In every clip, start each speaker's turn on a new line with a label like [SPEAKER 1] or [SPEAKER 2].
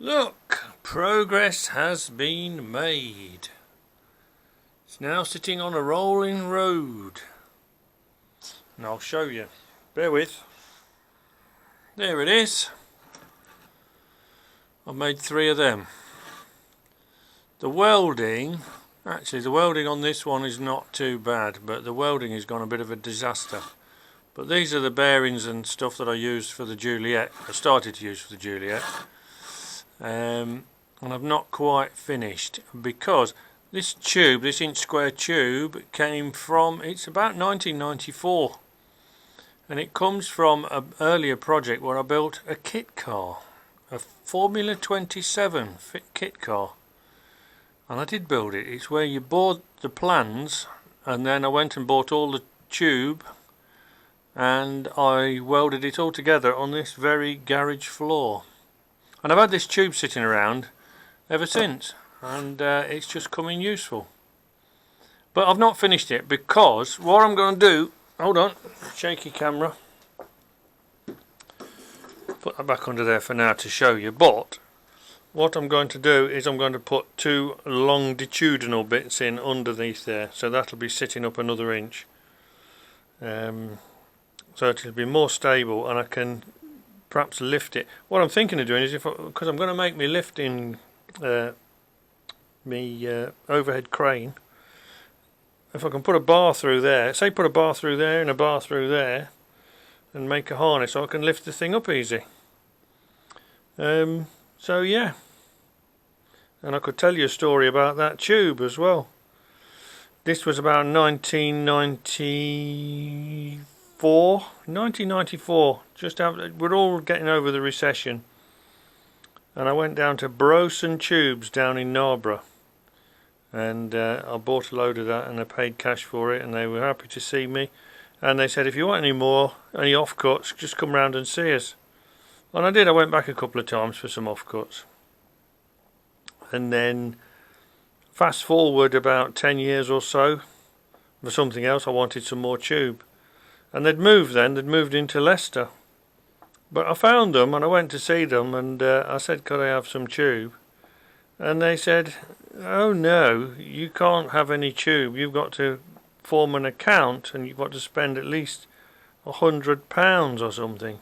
[SPEAKER 1] Look, progress has been made. It's now sitting on a rolling road. And I'll show you. Bear with. There it is. I've made 3 of them. The welding, actually the welding on this one is not too bad, but the welding has gone a bit of a disaster. But these are the bearings and stuff that I used for the Juliet. I started to use for the Juliet. And I've not quite finished because this tube, this inch square tube, came from, it's about 1994, and it comes from an earlier project where I built a kit car, a Formula 27 kit car, and I did build it. It's where you bought the plans and then I went and bought all the tube and I welded it all together on this very garage floor. And I've had this tube sitting around ever since, and it's just coming useful. But I've not finished it because what I'm going to do, hold on, shaky camera, put that back under there for now to show you, but what I'm going to do is I'm going to put 2 longitudinal bits in underneath there, so that'll be sitting up another inch. So it'll be more stable and I can perhaps lift it. What I'm thinking of doing is, because I'm going to make me lifting overhead crane, if I can put a bar through there, say put a bar through there and a bar through there, and make a harness so I can lift the thing up easy. So yeah, and I could tell you a story about that tube as well. This was about 1994, just after we're all getting over the recession, and I went down to Brosen Tubes down in Narborough, and I bought a load of that and I paid cash for it, and they were happy to see me, and they said if you want any offcuts, just come round and see us. And I did. I went back a couple of times for some offcuts, and then fast forward about 10 years or so for something else. I wanted some more tube. And they'd moved into Leicester. But I found them and I went to see them, and I said, could I have some tube? And they said, oh no, you can't have any tube. You've got to form an account and you've got to spend at least £100 or something.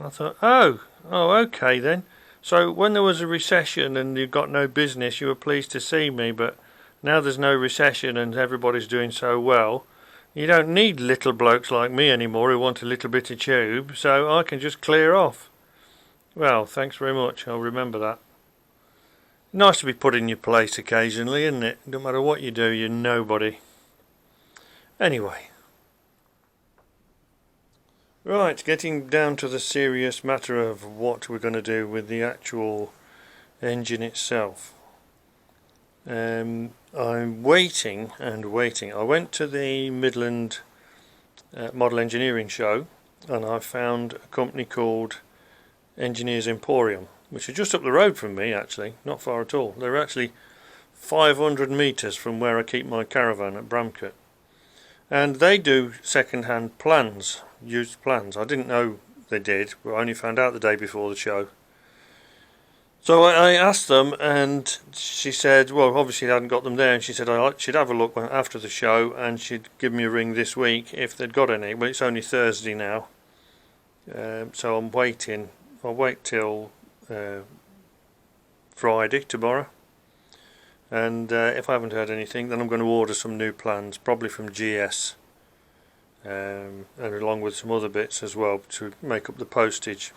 [SPEAKER 1] I thought, oh, okay then. So when there was a recession and you got no business, you were pleased to see me, but now there's no recession and everybody's doing so well, you don't need little blokes like me anymore who want a little bit of tube, so I can just clear off. Well, thanks very much, I'll remember that. Nice to be put in your place occasionally, isn't it? No matter what you do, you're nobody. Anyway. Right, getting down to the serious matter of what we're going to do with the actual engine itself. I'm waiting and waiting. I went to the Midland Model Engineering Show and I found a company called Engineers Emporium, which is just up the road from me actually, not far at all. They're actually 500 metres from where I keep my caravan at Bramcote. And they do second-hand plans, used plans. I didn't know they did, but I only found out the day before the show. So I asked them, and she said, well, obviously I hadn't got them there, and she said she'd have a look after the show, and she'd give me a ring this week if they'd got any. Well, it's only Thursday now, so I'm waiting. I'll wait till Friday, tomorrow. And if I haven't heard anything, then I'm going to order some new plans, probably from GS, and along with some other bits as well to make up the postage.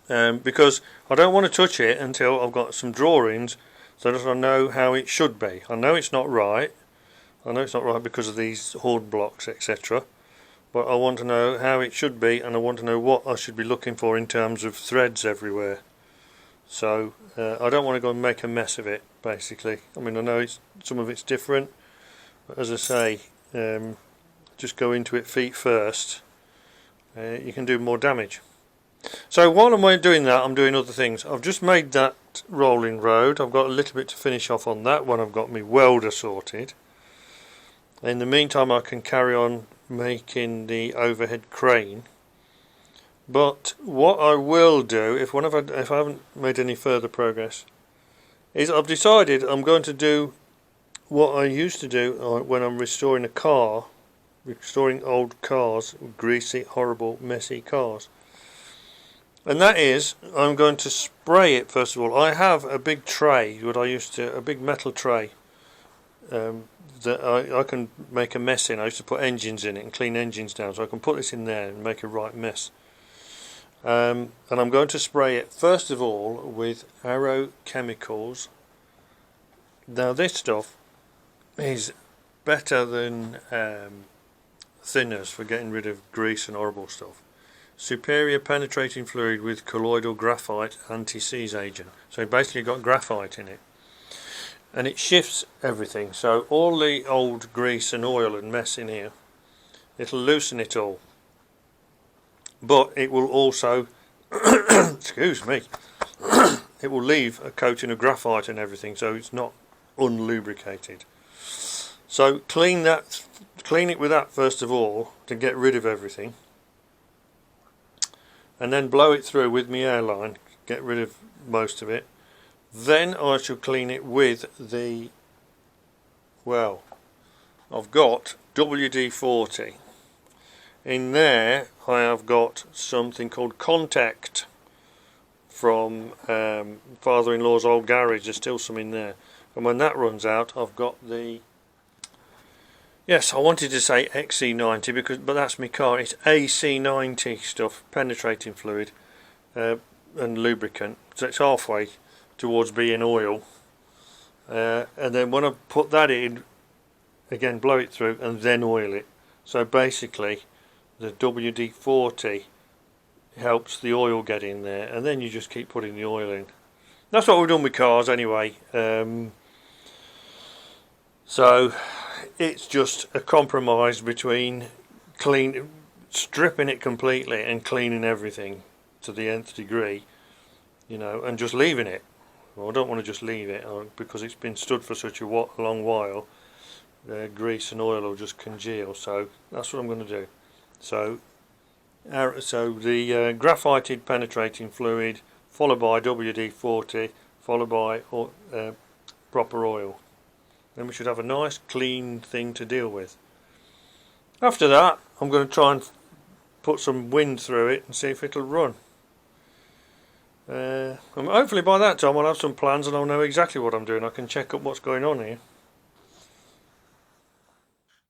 [SPEAKER 1] Because I don't want to touch it until I've got some drawings so that I know how it should be. I know it's not right. I know it's not right because of these horn blocks, etc. But I want to know how it should be, and I want to know what I should be looking for in terms of threads everywhere. So I don't want to go and make a mess of it, basically. I mean, I know some of it's different, but as I say, just go into it feet first. You can do more damage. So while I'm doing that, I'm doing other things. I've just made that rolling road. I've got a little bit to finish off on that one. I've got my welder sorted. In the meantime, I can carry on making the overhead crane. But what I will do, if I haven't made any further progress, is I've decided I'm going to do what I used to do when I'm restoring a car, restoring old cars, greasy, horrible, messy cars. And that is, I'm going to spray it first of all. I have a big tray, a big metal tray, that I can make a mess in. I used to put engines in it and clean engines down, so I can put this in there and make a right mess. And I'm going to spray it first of all with Arrow chemicals. Now this stuff is better than thinners for getting rid of grease and horrible stuff. Superior penetrating fluid with colloidal graphite anti-seize agent. So it basically got graphite in it. And it shifts everything. So all the old grease and oil and mess in here, it'll loosen it all. But it will also, excuse me, it will leave a coating of graphite and everything, so it's not unlubricated. So clean it with that first of all to get rid of everything, and then blow it through with my airline, get rid of most of it. Then I shall clean it with the, well, I've got WD-40. In there I have got something called Contact from father-in-law's old garage. There's still some in there, and when that runs out I've got the, yes, I wanted to say XC90 but that's my car. It's AC90 stuff, penetrating fluid and lubricant, so it's halfway towards being oil, and then when I put that in again, blow it through and then oil it. So basically the WD-40 helps the oil get in there, and then you just keep putting the oil in. That's what we've done with cars anyway. So it's just a compromise between stripping it completely and cleaning everything to the nth degree, and just leaving it. Well, I don't want to just leave it because it's been stood for such a long while. Grease and oil will just congeal, so that's what I'm going to do. So the graphited penetrating fluid, followed by WD-40, followed by proper oil. Then we should have a nice clean thing to deal with. After that, I'm going to try and put some wind through it and see if it'll run. And hopefully by that time I'll have some plans and I'll know exactly what I'm doing. I can check up what's going on here.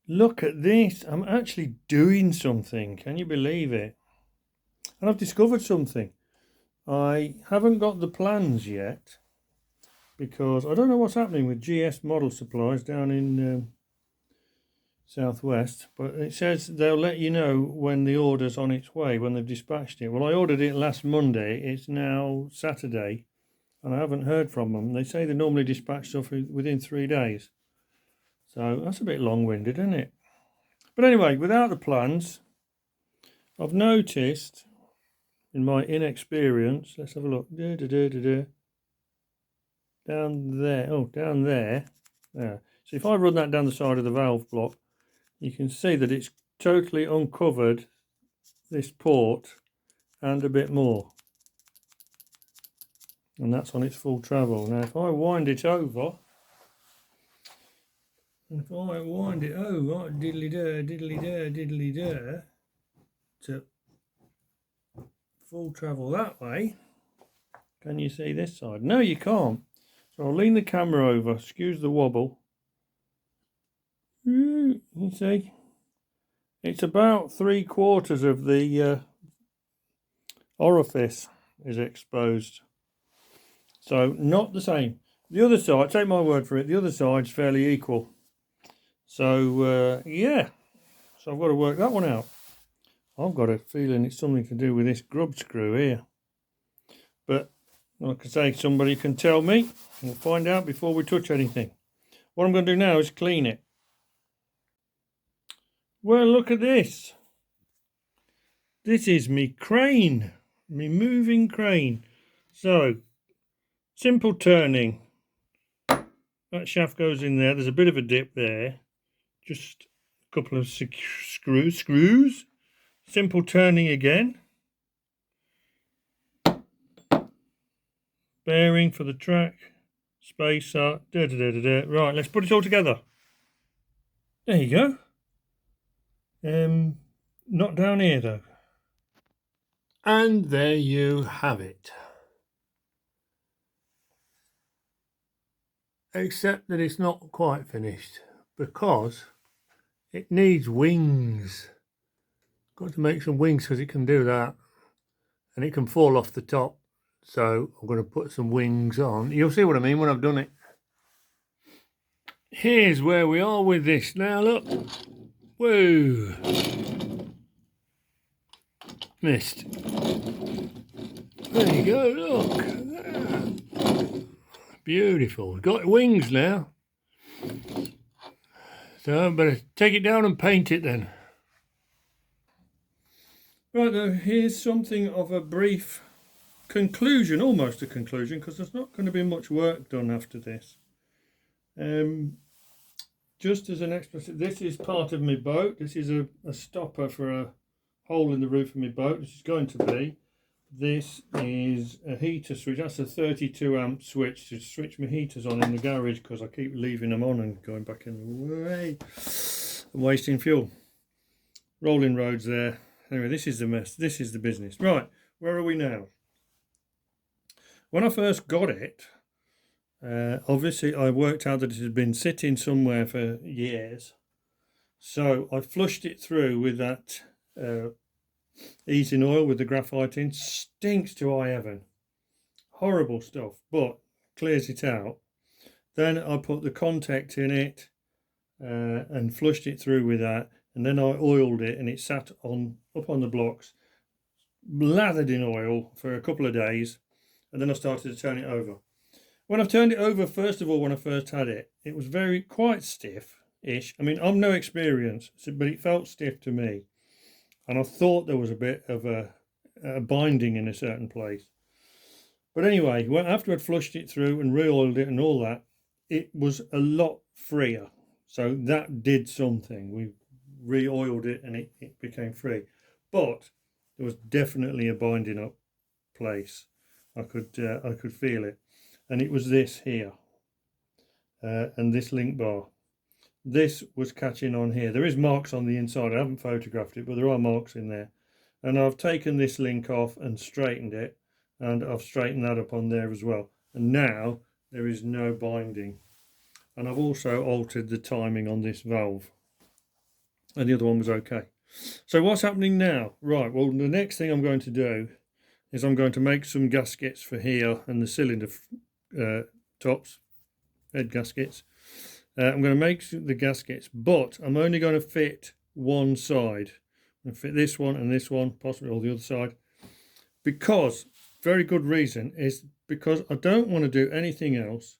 [SPEAKER 1] Look at this, I'm actually doing something, can you believe it? And I've discovered something. I haven't got the plans yet because I don't know what's happening with GS Model Supplies down in Southwest, but it says they'll let you know when the order's on its way, when they've dispatched it. Well, I ordered it last Monday, it's now Saturday, and I haven't heard from them. They say they normally dispatch stuff within 3 days. So that's a bit long-winded, isn't it? But anyway, without the plans, I've noticed in my inexperience, let's have a look, down there, down there. So if I run that down the side of the valve block, you can see that it's totally uncovered this port and a bit more. And that's on its full travel. Now if I wind it over, diddly-der, to full travel that way, can you see this side? No, you can't. So I'll lean the camera over, excuse the wobble. You see, it's about 3/4 of the orifice is exposed. So not the same. The other side, take my word for it, the other side's fairly equal. So yeah, so I've got to work that one out. I've got a feeling it's something to do with this grub screw here. But like I say, somebody can tell me. We'll find out before we touch anything. What I'm going to do now is clean it. Well, look at this. This is me crane, me moving crane. So, simple turning. That shaft goes in there. There's a bit of a dip there. Just a couple of screws. Simple turning again. bearing for the track, spacer, Right, let's put it all together. There you go. Not down here though. And there you have it. Except that it's not quite finished because it needs wings. Got to make some wings because it can do that, and it can fall off the top. So I'm going to put some wings on. You'll see what I mean when I've done it. Here's where we are with this. Now look. Whoa. Missed. There you go, look. Beautiful. Got wings now. So I better take it down and paint it then. Right, though, here's something of a brief conclusion, almost a conclusion, because there's not going to be much work done after this. Just as an explanation, this is part of my boat. This is a stopper for a hole in the roof of my boat. This is going to be. This is a heater switch. That's a 32 amp switch to switch my heaters on in the garage because I keep leaving them on and going back in the way. I'm wasting fuel. Rolling roads there. Anyway, this is the mess. This is the business. Right, where are we now? When I first got it, obviously I worked out that it had been sitting somewhere for years. So I flushed it through with that easing oil with the graphite in. Stinks to high heaven. Horrible stuff, but clears it out. Then I put the contact in it and flushed it through with that. And then I oiled it and it sat up on the blocks, lathered in oil for a couple of days. And then I started to turn it over. When I've turned it over, first of all, when I first had it, it was quite stiff-ish. I mean, I'm no experience, but it felt stiff to me. And I thought there was a bit of a binding in a certain place. But anyway, after I'd flushed it through and re-oiled it and all that, it was a lot freer. So that did something. We re-oiled it and it became free. But there was definitely a binding up place. I could feel it. And it was this here. And this link bar. This was catching on here. There is marks on the inside. I haven't photographed it, but there are marks in there. And I've taken this link off and straightened it. And I've straightened that up on there as well. And now there is no binding. And I've also altered the timing on this valve. And the other one was okay. So what's happening now? Right, well, the next thing I'm going to do is I'm going to make some gaskets for here and the cylinder tops, head gaskets. I'm going to make the gaskets, but I'm only going to fit one side. I'm going to fit this one and this one, possibly all the other side. Because, very good reason, is because I don't want to do anything else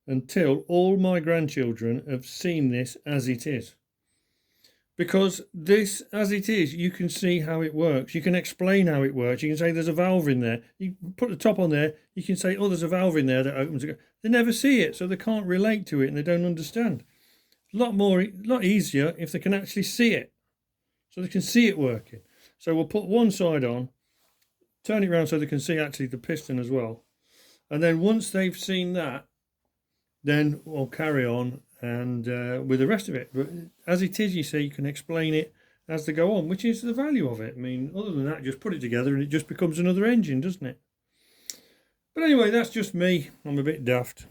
[SPEAKER 1] until all my grandchildren have seen this as it is. Because this, as it is, you can see how it works. You can explain how it works. You can say there's a valve in there. You put the top on there. You can say, oh, there's a valve in there that opens. They never see it, so they can't relate to it and they don't understand. A lot easier if they can actually see it. So they can see it working. So we'll put one side on, turn it around so they can see actually the piston as well. And then once they've seen that, then we'll carry on and with the rest of it. But as it is, you see, you can explain it as they go on, which is the value of it. I mean, other than that, just put it together and it just becomes another engine, doesn't it? But anyway, that's just me. I'm a bit daft.